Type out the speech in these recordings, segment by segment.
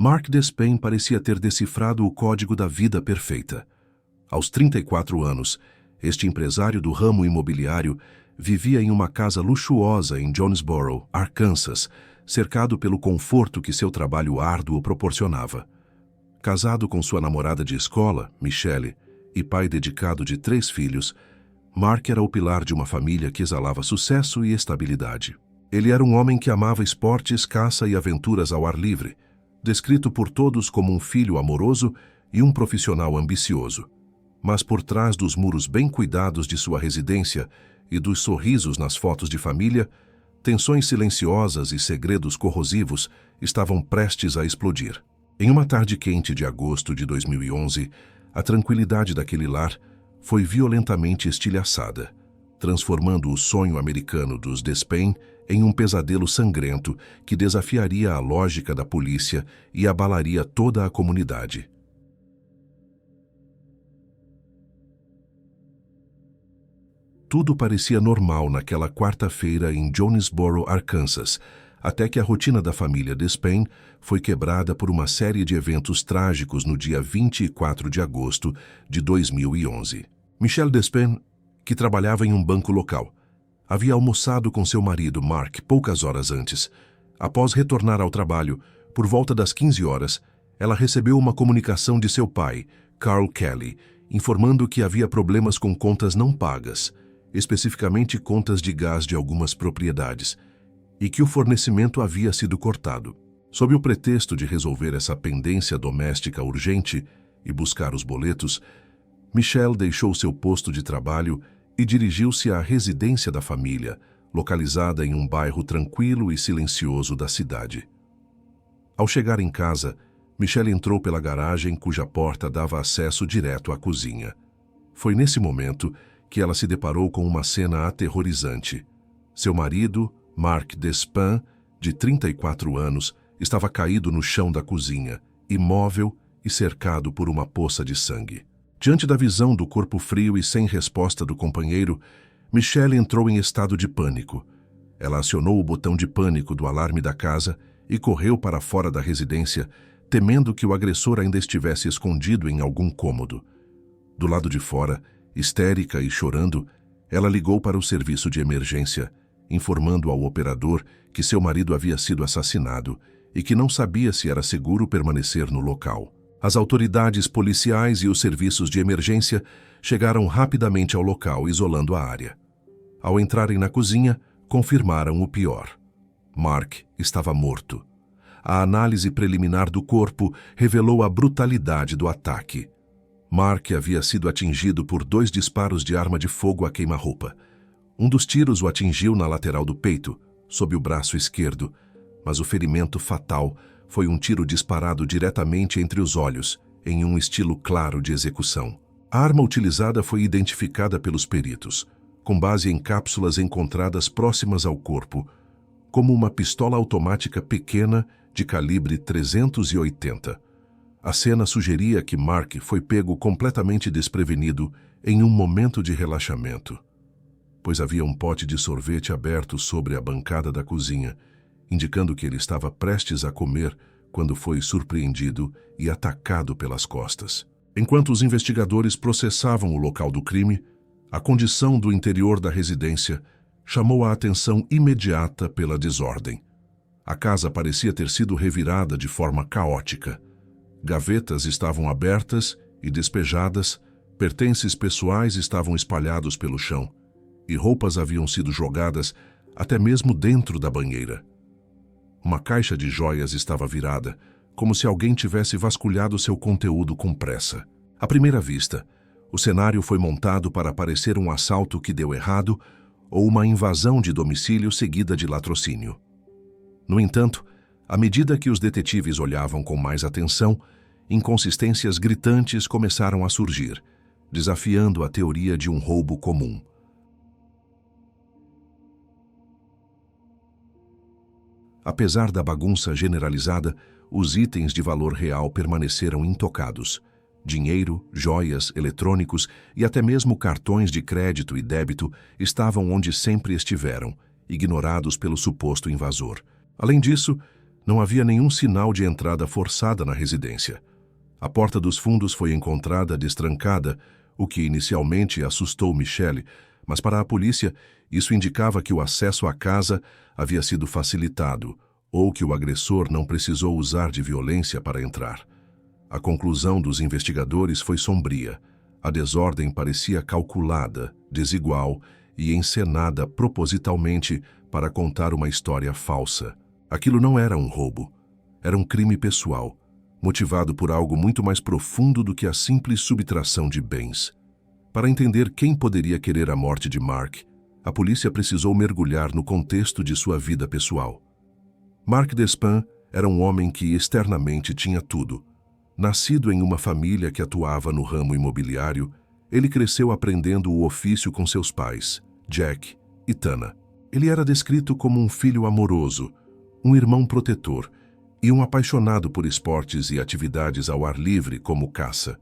Mark Despain parecia ter decifrado o código da vida perfeita. Aos 34 anos, este empresário do ramo imobiliário vivia em uma casa luxuosa em Jonesboro, Arkansas, cercado pelo conforto que seu trabalho árduo proporcionava. Casado com sua namorada de escola, Michelle, e pai dedicado de 3 filhos, Mark era o pilar de uma família que exalava sucesso e estabilidade. Ele era um homem que amava esportes, caça e aventuras ao ar livre, descrito por todos como um filho amoroso e um profissional ambicioso. Mas por trás dos muros bem cuidados de sua residência e dos sorrisos nas fotos de família, tensões silenciosas e segredos corrosivos estavam prestes a explodir. Em uma tarde quente de agosto de 2011, a tranquilidade daquele lar foi violentamente estilhaçada, transformando o sonho americano dos Despain em um pesadelo sangrento que desafiaria a lógica da polícia e abalaria toda a comunidade. Tudo parecia normal naquela quarta-feira em Jonesboro, Arkansas, até que a rotina da família Despain foi quebrada por uma série de eventos trágicos no dia 24 de agosto de 2011. Michelle Despain, que trabalhava em um banco local, havia almoçado com seu marido Mark poucas horas antes. Após retornar ao trabalho, por volta das 15 horas, ela recebeu uma comunicação de seu pai, Carl Kelly, informando que havia problemas com contas não pagas, especificamente contas de gás de algumas propriedades, e que o fornecimento havia sido cortado. Sob o pretexto de resolver essa pendência doméstica urgente e buscar os boletos, Michelle deixou seu posto de trabalho e dirigiu-se à residência da família, localizada em um bairro tranquilo e silencioso da cidade. Ao chegar em casa, Michelle entrou pela garagem cuja porta dava acesso direto à cozinha. Foi nesse momento que ela se deparou com uma cena aterrorizante. Seu marido, Mark Despain, de 34 anos, estava caído no chão da cozinha, imóvel e cercado por uma poça de sangue. Diante da visão do corpo frio e sem resposta do companheiro, Michelle entrou em estado de pânico. Ela acionou o botão de pânico do alarme da casa e correu para fora da residência, temendo que o agressor ainda estivesse escondido em algum cômodo. Do lado de fora, histérica e chorando, ela ligou para o serviço de emergência, informando ao operador que seu marido havia sido assassinado e que não sabia se era seguro permanecer no local. As autoridades policiais e os serviços de emergência chegaram rapidamente ao local, isolando a área. Ao entrarem na cozinha, confirmaram o pior. Mark estava morto. A análise preliminar do corpo revelou a brutalidade do ataque. Mark havia sido atingido por 2 disparos de arma de fogo a queima-roupa. Um dos tiros o atingiu na lateral do peito, sob o braço esquerdo, mas o ferimento fatal foi um tiro disparado diretamente entre os olhos, em um estilo claro de execução. A arma utilizada foi identificada pelos peritos, com base em cápsulas encontradas próximas ao corpo, como uma pistola automática pequena de calibre 380. A cena sugeria que Mark foi pego completamente desprevenido em um momento de relaxamento, pois havia um pote de sorvete aberto sobre a bancada da cozinha, indicando que ele estava prestes a comer quando foi surpreendido e atacado pelas costas. Enquanto os investigadores processavam o local do crime, a condição do interior da residência chamou a atenção imediata pela desordem. A casa parecia ter sido revirada de forma caótica. Gavetas estavam abertas e despejadas, pertences pessoais estavam espalhados pelo chão, e roupas haviam sido jogadas até mesmo dentro da banheira. Uma caixa de joias estava virada, como se alguém tivesse vasculhado seu conteúdo com pressa. À primeira vista, o cenário foi montado para parecer um assalto que deu errado ou uma invasão de domicílio seguida de latrocínio. No entanto, à medida que os detetives olhavam com mais atenção, inconsistências gritantes começaram a surgir, desafiando a teoria de um roubo comum. Apesar da bagunça generalizada, os itens de valor real permaneceram intocados. Dinheiro, joias, eletrônicos e até mesmo cartões de crédito e débito estavam onde sempre estiveram, ignorados pelo suposto invasor. Além disso, Não havia nenhum sinal de entrada forçada na residência. A porta dos fundos foi encontrada destrancada, o que inicialmente assustou Michelle, mas para a polícia isso indicava que o acesso à casa havia sido facilitado ou que o agressor não precisou usar de violência para entrar. A conclusão dos investigadores foi sombria. A desordem parecia calculada, desigual e encenada propositalmente para contar uma história falsa. Aquilo não era um roubo. Era um crime pessoal, motivado por algo muito mais profundo do que a simples subtração de bens. Para entender quem poderia querer a morte de Mark, a polícia precisou mergulhar no contexto de sua vida pessoal. Mark Despin era um homem que externamente tinha tudo. Nascido em uma família que atuava no ramo imobiliário, ele cresceu aprendendo o ofício com seus pais, Jack e Tana. Ele era descrito como um filho amoroso, um irmão protetor e um apaixonado por esportes e atividades ao ar livre como caça.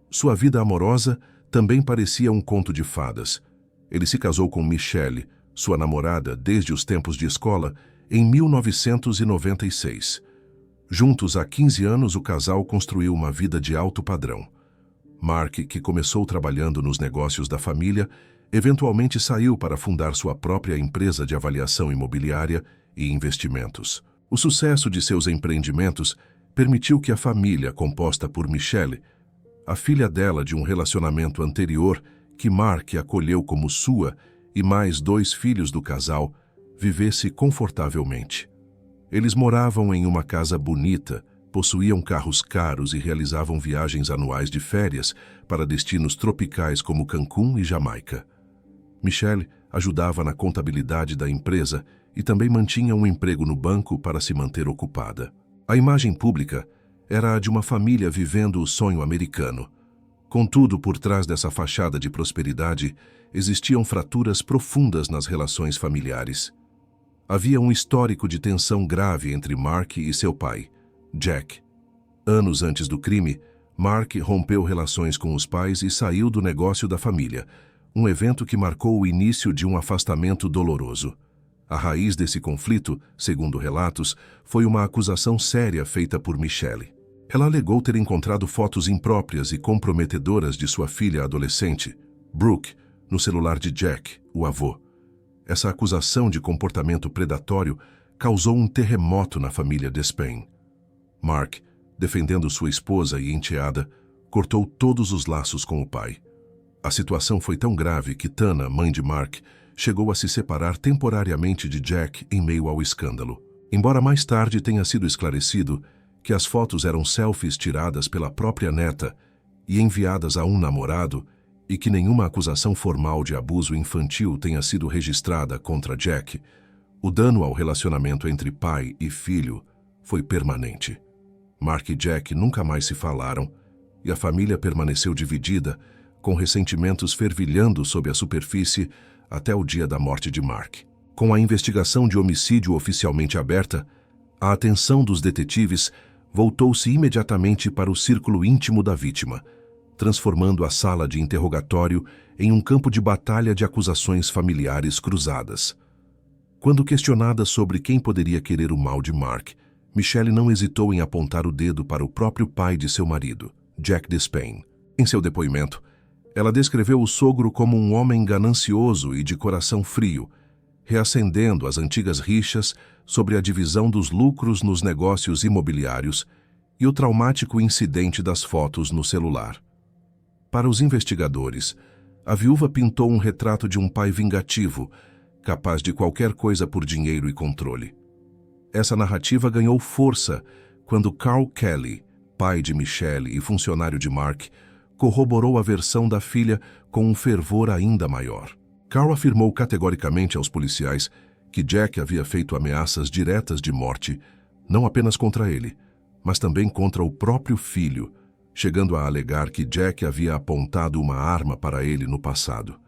Sua vida amorosa também parecia um conto de fadas. Ele se casou com Michelle, sua namorada desde os tempos de escola, em 1996. Juntos há 15 anos, o casal construiu uma vida de alto padrão. Mark, que começou trabalhando nos negócios da família, eventualmente saiu para fundar sua própria empresa de avaliação imobiliária e investimentos. O sucesso de seus empreendimentos permitiu que a família, composta por Michelle, a filha dela de um relacionamento anterior que Mark acolheu como sua, e mais 2 filhos do casal, vivesse confortavelmente. Eles moravam em uma casa bonita, possuíam carros caros e realizavam viagens anuais de férias para destinos tropicais como Cancún e Jamaica. Michelle ajudava na contabilidade da empresa e também mantinha um emprego no banco para se manter ocupada. A imagem pública era a de uma família vivendo o sonho americano. Contudo, por trás dessa fachada de prosperidade, existiam fraturas profundas nas relações familiares. Havia um histórico de tensão grave entre Mark e seu pai, Jack. Anos antes do crime, Mark rompeu relações com os pais e saiu do negócio da família, um evento que marcou o início de um afastamento doloroso. A raiz desse conflito, segundo relatos, foi uma acusação séria feita por Michelle. Ela alegou ter encontrado fotos impróprias e comprometedoras de sua filha adolescente, Brooke, no celular de Jack, o avô. Essa acusação de comportamento predatório causou um terremoto na família Despin. Mark, defendendo sua esposa e enteada, cortou todos os laços com o pai. A situação foi tão grave que Tana, mãe de Mark, chegou a se separar temporariamente de Jack em meio ao escândalo. Embora mais tarde tenha sido esclarecido que as fotos eram selfies tiradas pela própria neta e enviadas a um namorado, e que nenhuma acusação formal de abuso infantil tenha sido registrada contra Jack, o dano ao relacionamento entre pai e filho foi permanente. Mark e Jack nunca mais se falaram e a família permaneceu dividida, com ressentimentos fervilhando sob a superfície até o dia da morte de Mark. Com a investigação de homicídio oficialmente aberta, a atenção dos detetives voltou-se imediatamente para o círculo íntimo da vítima, transformando a sala de interrogatório em um campo de batalha de acusações familiares cruzadas. Quando questionada sobre quem poderia querer o mal de Mark, Michelle não hesitou em apontar o dedo para o próprio pai de seu marido, Jack Despin. Em seu depoimento, ela descreveu o sogro como um homem ganancioso e de coração frio, reacendendo as antigas rixas sobre a divisão dos lucros nos negócios imobiliários e o traumático incidente das fotos no celular. Para os investigadores, a viúva pintou um retrato de um pai vingativo, capaz de qualquer coisa por dinheiro e controle. Essa narrativa ganhou força quando Carl Kelly, pai de Michelle e funcionário de Mark, corroborou a versão da filha com um fervor ainda maior. Carl afirmou categoricamente aos policiais que Jack havia feito ameaças diretas de morte, não apenas contra ele, mas também contra o próprio filho, chegando a alegar que Jack havia apontado uma arma para ele no passado.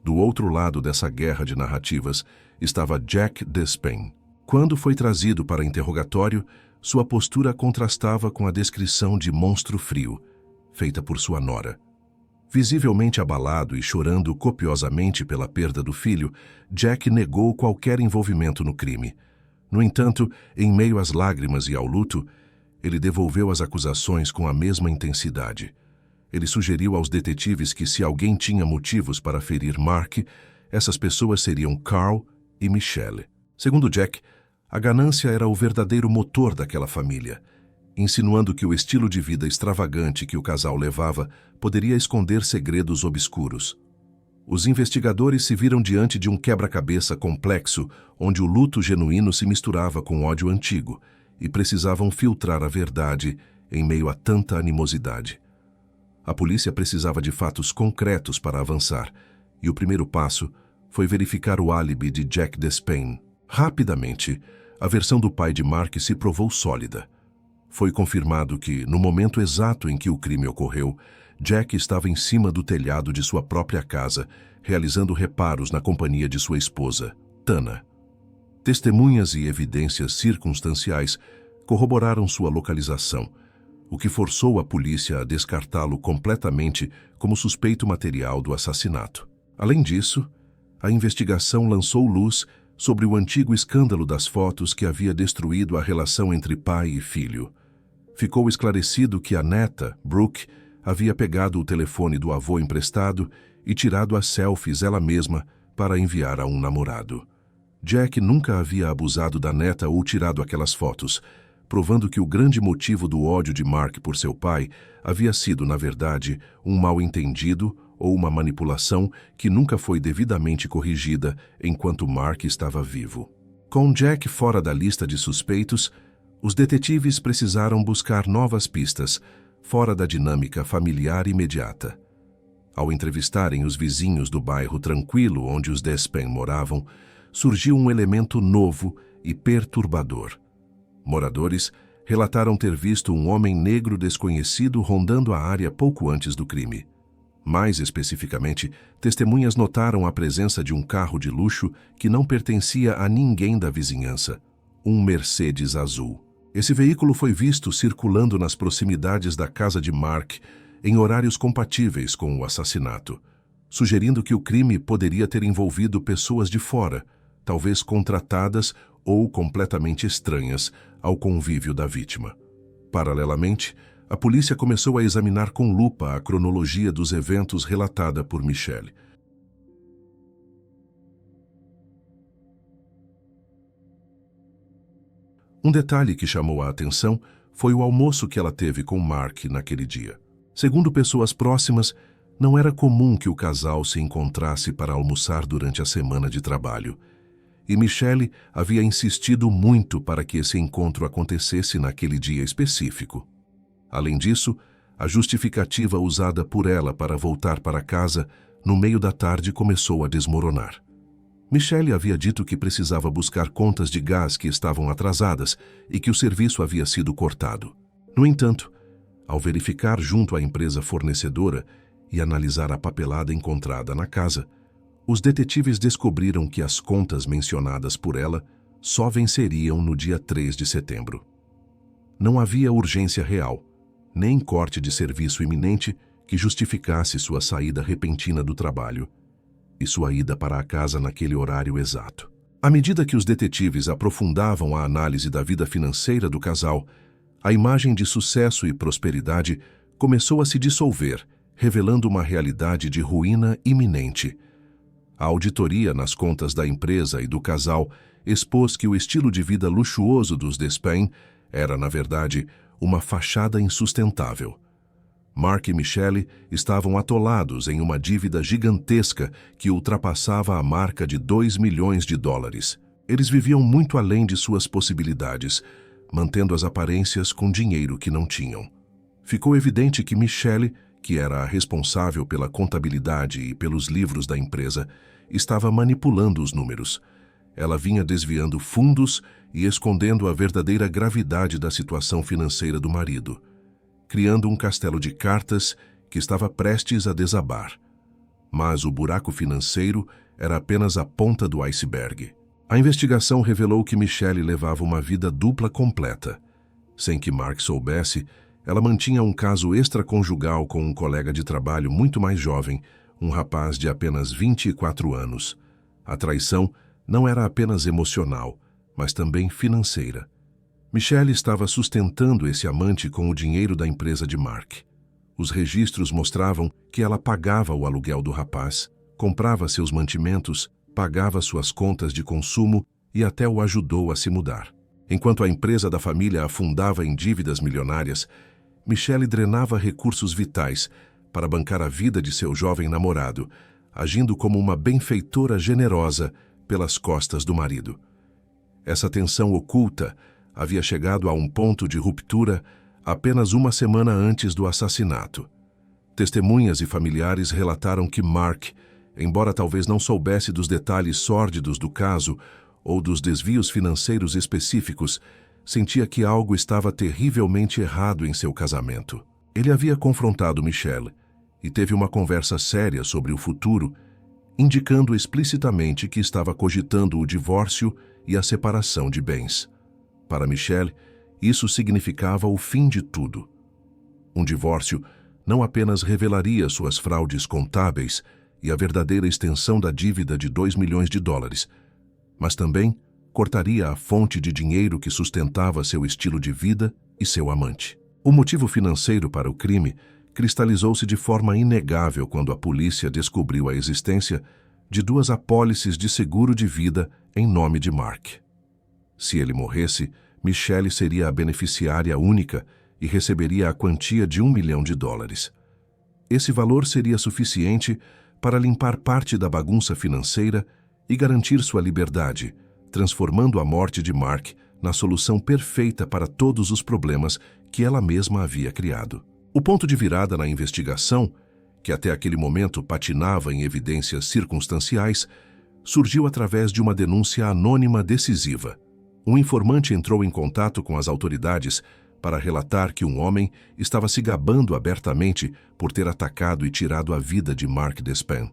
Do outro lado dessa guerra de narrativas estava Jack Despin. Quando foi trazido para interrogatório, sua postura contrastava com a descrição de monstro frio, feita por sua nora. Visivelmente abalado e chorando copiosamente pela perda do filho, Jack negou qualquer envolvimento no crime. No entanto, em meio às lágrimas e ao luto, ele devolveu as acusações com a mesma intensidade. Ele sugeriu aos detetives que se alguém tinha motivos para ferir Mark, essas pessoas seriam Carl e Michelle. Segundo Jack, a ganância era o verdadeiro motor daquela família, insinuando que o estilo de vida extravagante que o casal levava poderia esconder segredos obscuros. Os investigadores se viram diante de um quebra-cabeça complexo, onde o luto genuíno se misturava com ódio antigo, e precisavam filtrar a verdade em meio a tanta animosidade. A polícia precisava de fatos concretos para avançar, e o primeiro passo foi verificar o álibi de Jack Despain. Rapidamente, a versão do pai de Mark se provou sólida. Foi confirmado que, no momento exato em que o crime ocorreu, Jack estava em cima do telhado de sua própria casa, realizando reparos na companhia de sua esposa, Tana. Testemunhas e evidências circunstanciais corroboraram sua localização, o que forçou a polícia a descartá-lo completamente como suspeito material do assassinato. Além disso, a investigação lançou luz sobre o antigo escândalo das fotos que havia destruído a relação entre pai e filho. Ficou esclarecido que a neta, Brooke, havia pegado o telefone do avô emprestado e tirado as selfies ela mesma para enviar a um namorado. Jack nunca havia abusado da neta ou tirado aquelas fotos, provando que o grande motivo do ódio de Mark por seu pai havia sido, na verdade, um mal-entendido ou uma manipulação que nunca foi devidamente corrigida enquanto Mark estava vivo. Com Jack fora da lista de suspeitos, os detetives precisaram buscar novas pistas, fora da dinâmica familiar imediata. Ao entrevistarem os vizinhos do bairro tranquilo onde os Despain moravam, surgiu um elemento novo e perturbador. Moradores relataram ter visto um homem negro desconhecido rondando a área pouco antes do crime. Mais especificamente, testemunhas notaram a presença de um carro de luxo que não pertencia a ninguém da vizinhança, um Mercedes azul. Esse veículo foi visto circulando nas proximidades da casa de Mark em horários compatíveis com o assassinato, sugerindo que o crime poderia ter envolvido pessoas de fora, talvez contratadas ou completamente estranhas ao convívio da vítima. Paralelamente, a polícia começou a examinar com lupa a cronologia dos eventos relatada por Michelle. Um detalhe que chamou a atenção foi o almoço que ela teve com Mark naquele dia. Segundo pessoas próximas, não era comum que o casal se encontrasse para almoçar durante a semana de trabalho. E Michelle havia insistido muito para que esse encontro acontecesse naquele dia específico. Além disso, a justificativa usada por ela para voltar para casa no meio da tarde começou a desmoronar. Michelle havia dito que precisava buscar contas de gás que estavam atrasadas e que o serviço havia sido cortado. No entanto, ao verificar junto à empresa fornecedora e analisar a papelada encontrada na casa, os detetives descobriram que as contas mencionadas por ela só venceriam no dia 3 de setembro. Não havia urgência real, nem corte de serviço iminente que justificasse sua saída repentina do trabalho e sua ida para a casa naquele horário exato. À medida que os detetives aprofundavam a análise da vida financeira do casal, a imagem de sucesso e prosperidade começou a se dissolver, revelando uma realidade de ruína iminente. A auditoria nas contas da empresa e do casal expôs que o estilo de vida luxuoso dos Despain era, na verdade, uma fachada insustentável. Mark e Michelle estavam atolados em uma dívida gigantesca que ultrapassava a marca de $2 milhões. Eles viviam muito além de suas possibilidades, mantendo as aparências com dinheiro que não tinham. Ficou evidente que Michelle, que era a responsável pela contabilidade e pelos livros da empresa, estava manipulando os números. Ela vinha desviando fundos e escondendo a verdadeira gravidade da situação financeira do marido, criando um castelo de cartas que estava prestes a desabar. Mas o buraco financeiro era apenas a ponta do iceberg. A investigação revelou que Michelle levava uma vida dupla completa. Sem que Mark soubesse, ela mantinha um caso extraconjugal com um colega de trabalho muito mais jovem, um rapaz de apenas 24 anos. A traição não era apenas emocional, mas também financeira. Michelle estava sustentando esse amante com o dinheiro da empresa de Mark. Os registros mostravam que ela pagava o aluguel do rapaz, comprava seus mantimentos, pagava suas contas de consumo e até o ajudou a se mudar. Enquanto a empresa da família afundava em dívidas milionárias, Michelle drenava recursos vitais para bancar a vida de seu jovem namorado, agindo como uma benfeitora generosa pelas costas do marido. Essa tensão oculta havia chegado a um ponto de ruptura apenas uma semana antes do assassinato. Testemunhas e familiares relataram que Mark, embora talvez não soubesse dos detalhes sórdidos do caso ou dos desvios financeiros específicos, sentia que algo estava terrivelmente errado em seu casamento. Ele havia confrontado Michelle e teve uma conversa séria sobre o futuro, indicando explicitamente que estava cogitando o divórcio e a separação de bens. Para Michelle, isso significava o fim de tudo. Um divórcio não apenas revelaria suas fraudes contábeis e a verdadeira extensão da dívida de $2 milhões, mas também cortaria a fonte de dinheiro que sustentava seu estilo de vida e seu amante. O motivo financeiro para o crime cristalizou-se de forma inegável quando a polícia descobriu a existência de 2 apólices de seguro de vida em nome de Mark. Se ele morresse, Michelle seria a beneficiária única e receberia a quantia de $1 milhão. Esse valor seria suficiente para limpar parte da bagunça financeira e garantir sua liberdade, transformando a morte de Mark na solução perfeita para todos os problemas que ela mesma havia criado. O ponto de virada na investigação, que até aquele momento patinava em evidências circunstanciais, surgiu através de uma denúncia anônima decisiva. Um informante entrou em contato com as autoridades para relatar que um homem estava se gabando abertamente por ter atacado e tirado a vida de Mark Despain.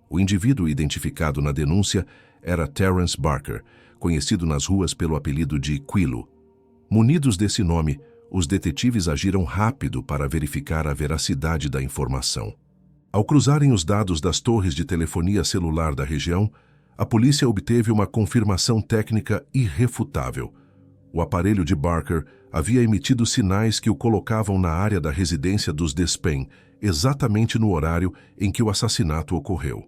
O indivíduo identificado na denúncia era Terence Barker, conhecido nas ruas pelo apelido de Quilo. Munidos desse nome, os detetives agiram rápido para verificar a veracidade da informação. Ao cruzarem os dados das torres de telefonia celular da região, a polícia obteve uma confirmação técnica irrefutável. O aparelho de Barker havia emitido sinais que o colocavam na área da residência dos Despain, exatamente no horário em que o assassinato ocorreu.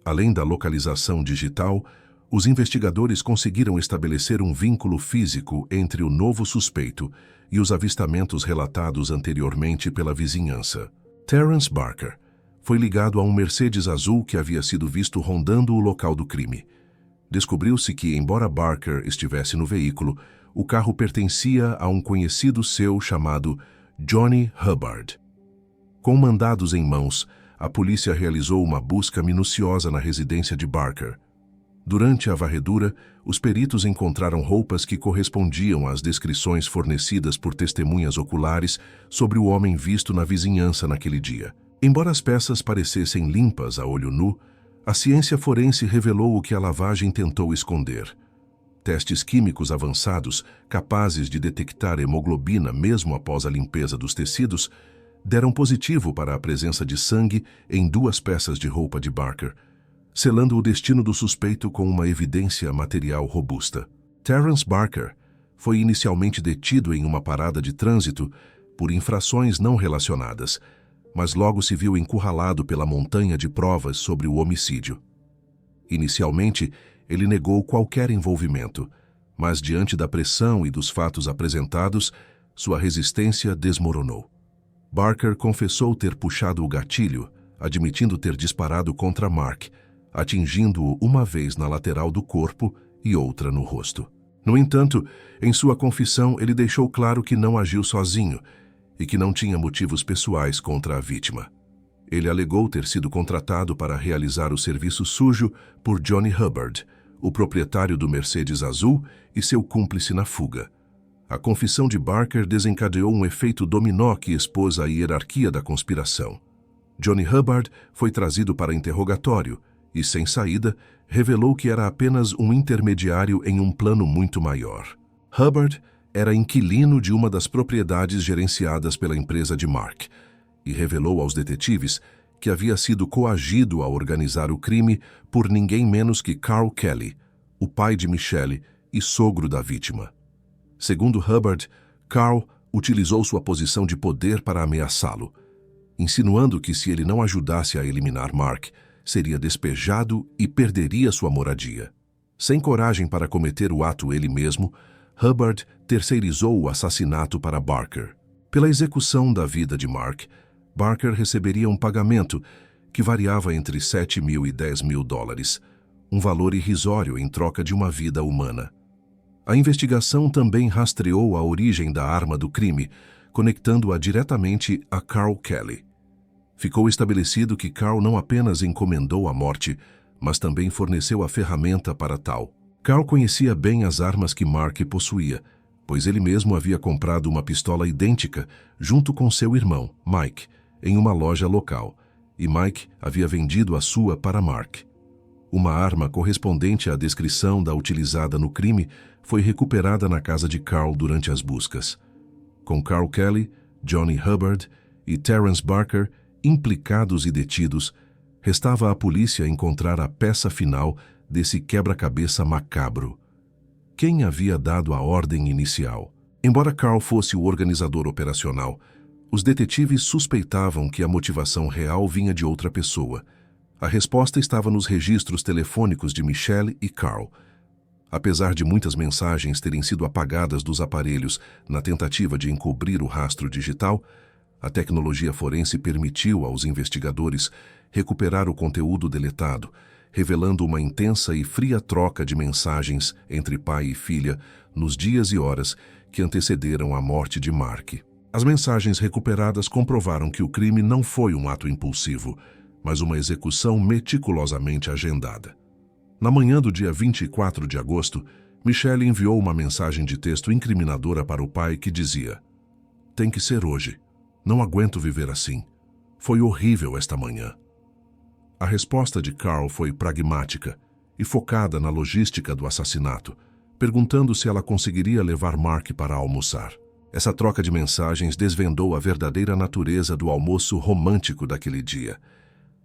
Além da localização digital, os investigadores conseguiram estabelecer um vínculo físico entre o novo suspeito e os avistamentos relatados anteriormente pela vizinhança. Terence Barker foi ligado a um Mercedes azul que havia sido visto rondando o local do crime. Descobriu-se que, embora Barker estivesse no veículo, o carro pertencia a um conhecido seu chamado Johnny Hubbard. Com mandados em mãos, a polícia realizou uma busca minuciosa na residência de Barker. Durante a varredura, os peritos encontraram roupas que correspondiam às descrições fornecidas por testemunhas oculares sobre o homem visto na vizinhança naquele dia. Embora as peças parecessem limpas a olho nu, a ciência forense revelou o que a lavagem tentou esconder. Testes químicos avançados, capazes de detectar hemoglobina mesmo após a limpeza dos tecidos, deram positivo para a presença de sangue em 2 peças de roupa de Barker, selando o destino do suspeito com uma evidência material robusta. Terence Barker foi inicialmente detido em uma parada de trânsito por infrações não relacionadas, mas logo se viu encurralado pela montanha de provas sobre o homicídio. Inicialmente, ele negou qualquer envolvimento, mas diante da pressão e dos fatos apresentados, sua resistência desmoronou. Barker confessou ter puxado o gatilho, admitindo ter disparado contra Mark, atingindo-o uma vez na lateral do corpo e outra no rosto. No entanto, em sua confissão, ele deixou claro que não agiu sozinho e que não tinha motivos pessoais contra a vítima. Ele alegou ter sido contratado para realizar o serviço sujo por Johnny Hubbard, o proprietário do Mercedes azul e seu cúmplice na fuga. A confissão de Barker desencadeou um efeito dominó que expôs a hierarquia da conspiração. Johnny Hubbard foi trazido para interrogatório e, sem saída, revelou que era apenas um intermediário em um plano muito maior. Hubbard era inquilino de uma das propriedades gerenciadas pela empresa de Mark e revelou aos detetives que havia sido coagido a organizar o crime por ninguém menos que Carl Kelly, o pai de Michelle, e sogro da vítima. Segundo Hubbard, Carl utilizou sua posição de poder para ameaçá-lo, insinuando que se ele não ajudasse a eliminar Mark, seria despejado e perderia sua moradia. Sem coragem para cometer o ato ele mesmo, Hubbard terceirizou o assassinato para Barker. Pela execução da vida de Mark, Barker receberia um pagamento que variava entre $7.000 e $10.000, um valor irrisório em troca de uma vida humana. A investigação também rastreou a origem da arma do crime, conectando-a diretamente a Carl Kelly. Ficou estabelecido que Carl não apenas encomendou a morte, mas também forneceu a ferramenta para tal. Carl conhecia bem as armas que Mark possuía, pois ele mesmo havia comprado uma pistola idêntica junto com seu irmão, Mike, em uma loja local, e Mike havia vendido a sua para Mark. Uma arma correspondente à descrição da utilizada no crime foi recuperada na casa de Carl durante as buscas. Com Carl Kelly, Johnny Hubbard e Terence Barker implicados e detidos, restava à polícia encontrar a peça final desse quebra-cabeça macabro. Quem havia dado a ordem inicial? Embora Carl fosse o organizador operacional, os detetives suspeitavam que a motivação real vinha de outra pessoa. A resposta estava nos registros telefônicos de Michelle e Carl. Apesar de muitas mensagens terem sido apagadas dos aparelhos na tentativa de encobrir o rastro digital, a tecnologia forense permitiu aos investigadores recuperar o conteúdo deletado, revelando uma intensa e fria troca de mensagens entre pai e filha nos dias e horas que antecederam a morte de Mark. As mensagens recuperadas comprovaram que o crime não foi um ato impulsivo, mas uma execução meticulosamente agendada. Na manhã do dia 24 de agosto, Michelle enviou uma mensagem de texto incriminadora para o pai que dizia: "Tem que ser hoje. Não aguento viver assim. Foi horrível esta manhã." A resposta de Carl foi pragmática e focada na logística do assassinato, perguntando se ela conseguiria levar Mark para almoçar. Essa troca de mensagens desvendou a verdadeira natureza do almoço romântico daquele dia.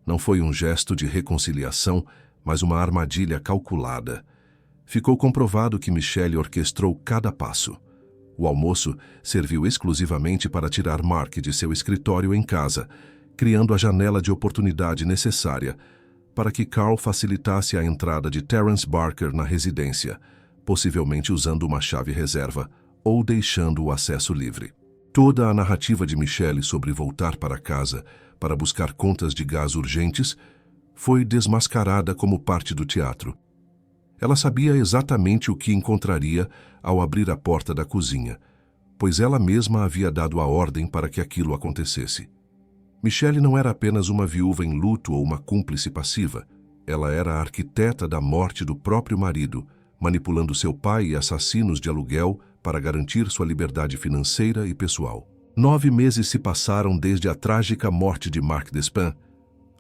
Não foi um gesto de reconciliação, mas uma armadilha calculada. Ficou comprovado que Michelle orquestrou cada passo. O almoço serviu exclusivamente para tirar Mark de seu escritório em casa, criando a janela de oportunidade necessária para que Carl facilitasse a entrada de Terence Barker na residência, possivelmente usando uma chave reserva ou deixando o acesso livre. Toda a narrativa de Michelle sobre voltar para casa para buscar contas de gás urgentes foi desmascarada como parte do teatro. Ela sabia exatamente o que encontraria ao abrir a porta da cozinha, pois ela mesma havia dado a ordem para que aquilo acontecesse. Michelle não era apenas uma viúva em luto ou uma cúmplice passiva. Ela era a arquiteta da morte do próprio marido, manipulando seu pai e assassinos de aluguel para garantir sua liberdade financeira e pessoal. 9 meses se passaram desde a trágica morte de Mark Despin,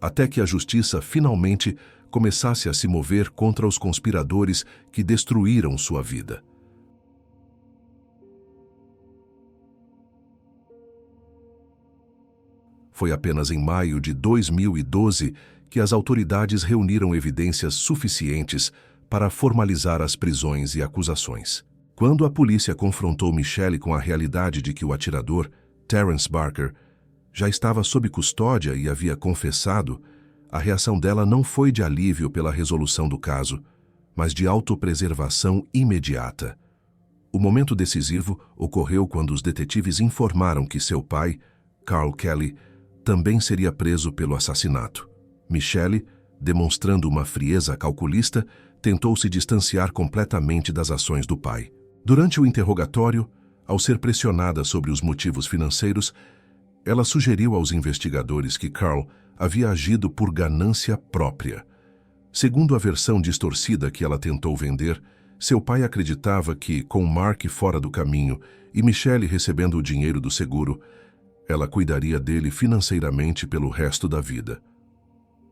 até que a justiça finalmente começasse a se mover contra os conspiradores que destruíram sua vida. Foi apenas em maio de 2012 que as autoridades reuniram evidências suficientes para formalizar as prisões e acusações. Quando a polícia confrontou Michelle com a realidade de que o atirador, Terence Barker, já estava sob custódia e havia confessado, a reação dela não foi de alívio pela resolução do caso, mas de autopreservação imediata. O momento decisivo ocorreu quando os detetives informaram que seu pai, Carl Kelly, também seria preso pelo assassinato. Michelle, demonstrando uma frieza calculista, tentou se distanciar completamente das ações do pai. Durante o interrogatório, ao ser pressionada sobre os motivos financeiros, ela sugeriu aos investigadores que Carl havia agido por ganância própria. Segundo a versão distorcida que ela tentou vender, seu pai acreditava que, com Mark fora do caminho e Michelle recebendo o dinheiro do seguro, ela cuidaria dele financeiramente pelo resto da vida.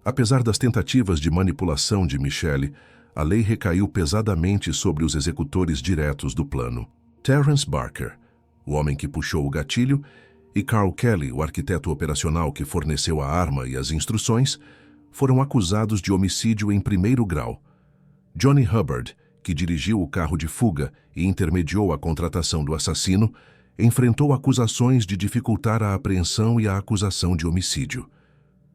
Apesar das tentativas de manipulação de Michelle, a lei recaiu pesadamente sobre os executores diretos do plano. Terence Barker, o homem que puxou o gatilho, e Carl Kelly, o arquiteto operacional que forneceu a arma e as instruções, foram acusados de homicídio em primeiro grau. Johnny Hubbard, que dirigiu o carro de fuga e intermediou a contratação do assassino, enfrentou acusações de dificultar a apreensão e a acusação de homicídio.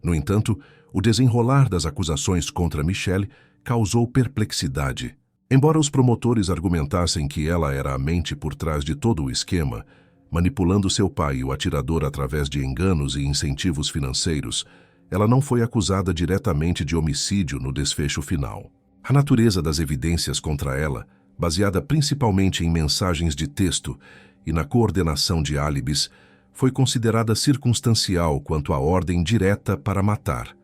No entanto, o desenrolar das acusações contra Michelle causou perplexidade. Embora os promotores argumentassem que ela era a mente por trás de todo o esquema, manipulando seu pai e o atirador através de enganos e incentivos financeiros, ela não foi acusada diretamente de homicídio no desfecho final. A natureza das evidências contra ela, baseada principalmente em mensagens de texto e na coordenação de álibis, foi considerada circunstancial quanto à ordem direta para matar,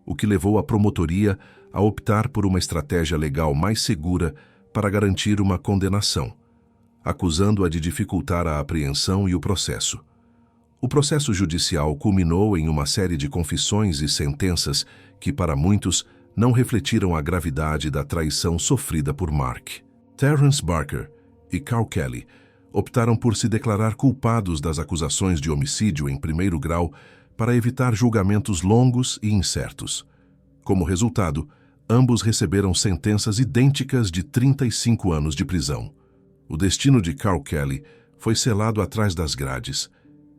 o que levou a promotoria a optar por uma estratégia legal mais segura para garantir uma condenação, acusando-a de dificultar a apreensão e o processo. O processo judicial culminou em uma série de confissões e sentenças que, para muitos, não refletiram a gravidade da traição sofrida por Mark. Terrence Barker e Carl Kelly optaram por se declarar culpados das acusações de homicídio em primeiro grau para evitar julgamentos longos e incertos. Como resultado, ambos receberam sentenças idênticas de 35 anos de prisão. O destino de Carl Kelly foi selado atrás das grades.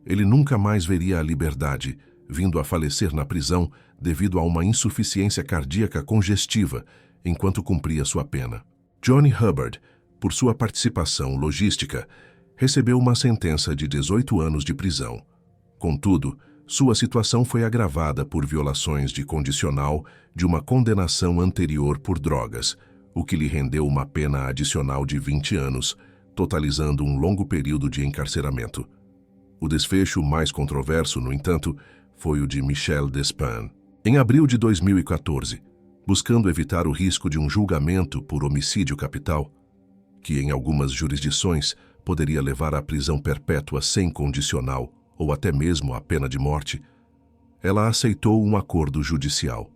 Ele nunca mais veria a liberdade, vindo a falecer na prisão devido a uma insuficiência cardíaca congestiva enquanto cumpria sua pena. Johnny Hubbard, por sua participação logística, recebeu uma sentença de 18 anos de prisão. Contudo, sua situação foi agravada por violações de condicional de uma condenação anterior por drogas, o que lhe rendeu uma pena adicional de 20 anos, totalizando um longo período de encarceramento. O desfecho mais controverso, no entanto, foi o de Michelle Despain. Em abril de 2014, buscando evitar o risco de um julgamento por homicídio capital, que em algumas jurisdições poderia levar à prisão perpétua sem condicional ou até mesmo à pena de morte, ela aceitou um acordo judicial.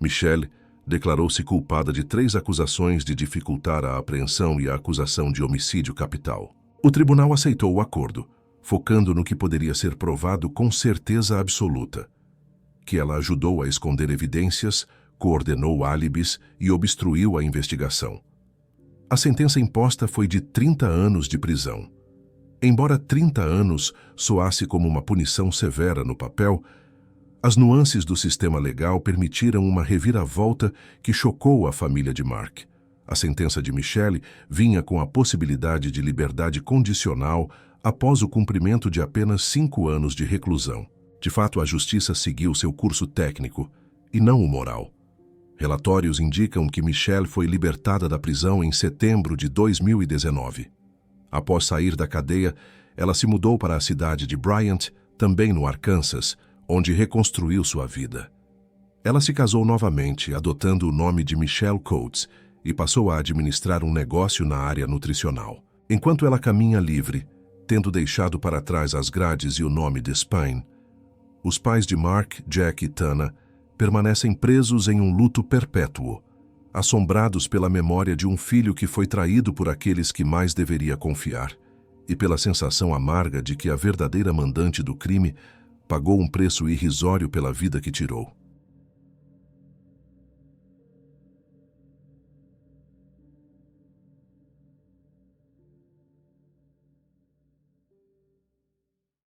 Michelle declarou-se culpada de 3 acusações de dificultar a apreensão e a acusação de homicídio capital. O tribunal aceitou o acordo, focando no que poderia ser provado com certeza absoluta: que ela ajudou a esconder evidências, coordenou álibis e obstruiu a investigação. A sentença imposta foi de 30 anos de prisão. Embora 30 anos soasse como uma punição severa no papel, as nuances do sistema legal permitiram uma reviravolta que chocou a família de Mark. A sentença de Michelle vinha com a possibilidade de liberdade condicional após o cumprimento de apenas 5 anos de reclusão. De fato, a justiça seguiu seu curso técnico e não o moral. Relatórios indicam que Michelle foi libertada da prisão em setembro de 2019. Após sair da cadeia, ela se mudou para a cidade de Bryant, também no Arkansas, onde reconstruiu sua vida. Ela se casou novamente, adotando o nome de Michelle Coates, e passou a administrar um negócio na área nutricional. Enquanto ela caminha livre, tendo deixado para trás as grades e o nome Despain, os pais de Mark, Jack e Tana permanecem presos em um luto perpétuo, assombrados pela memória de um filho que foi traído por aqueles que mais deveria confiar, e pela sensação amarga de que a verdadeira mandante do crime pagou um preço irrisório pela vida que tirou.